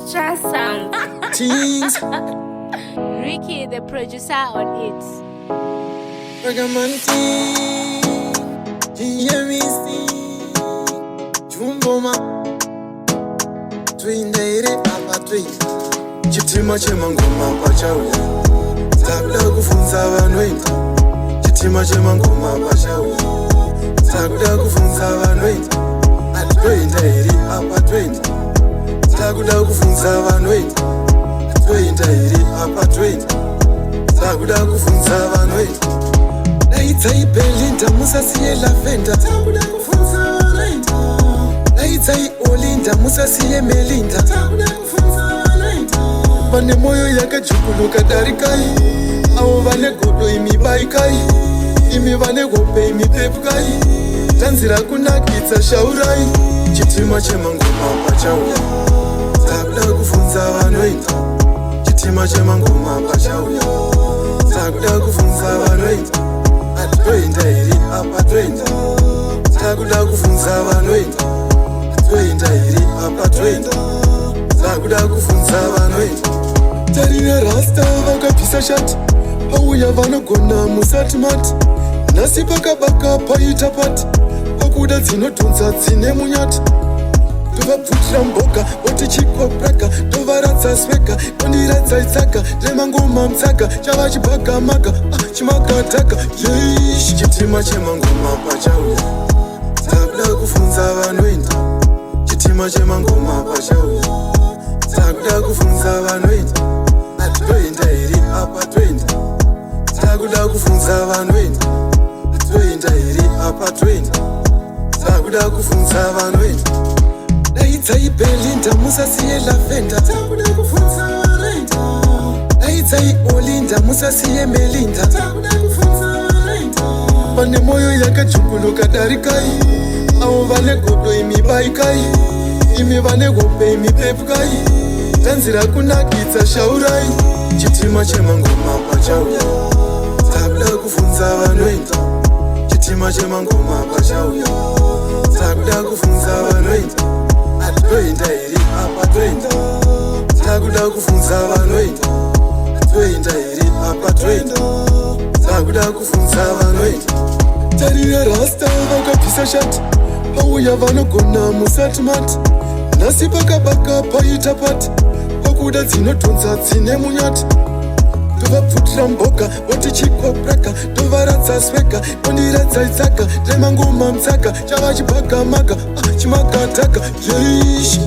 Extra sound. Things Ricky, the producer on it. Ragamanti Yemisi Jumboma Twindeire Papa Twin Chitima Chemangoma Pachauya Takuda kufunza vanoita Chitima Chemangoma Pachauya Takuda kufunza vanoita Atwindeire Papa Twin Takuda kufunza vanoita Atwindeire Papa Twin Takuda kufunza vanoita Laitai Belinda musasiye lavenda Takuda kufunza vanoita Laitai Olinda musasiye Melinda Takuda kufunza vanoita Vane moyo yakajukuluka darikai Avo vane godo imibaikai Imi vane gope imipepkai Tanzira kunakitsa shaurai Chitima chemangoma pachauya Takuda kufunza vanoita Chitima chemangoma pachauya Takuda kufunza vanoita Atwenda iri apa twenda Takuda kufunza vanoita Atwenda iri apa twenda Takuda kufunza vanoita Tarire rasta vakapisa shati Pauya vanogona musati mati Nasi pakabaka paita pati Pakuda dzinotunza dzine munyati Tovabvutira mboka oti chikopraka Tovaradza sweka ondiradza itsaka Remangoma mtsaka chava chipagamaka chimakataka Yeesh Chitima chemangoma pachauya Takuda kufunza vanoita Chitima chemangoma pachauya Takuda kufunza vanoita Atwenda iri apa twenda Takuda kufunza vanoita Atwenda iri apa twenda Takuda kufunza vanoita Laitai Belinda musasiye lavenda Takuda kufunza vanoita Laitai Olinda musasiye Melinda Takuda kufunza vanoita Vane moyo yakajukuluka darikai Avo vane godo imibaikai Imi vane gope imipepkai Tanzira kunakitsa shaurai Chitima chemangoma pachauya Takuda kufunza vanoita Chitima chemangoma pachauya Takuda kufunza vanoita Atwenda iri apa twenda Takuda kufunza vanoita Atwenda iri apa twenda Takuda kufunza vanoita Tarire rasta vakapisa shati Pauya vanogona musati mati Nasi pakabaka paita pati Pakuda dzinotunza dzine munyati Tovabvutira mboka oti chikopraka Tovaradza sweka ondiradza itsaka Remangoma mtsaka chava chipagamaka chimakataka Yeesh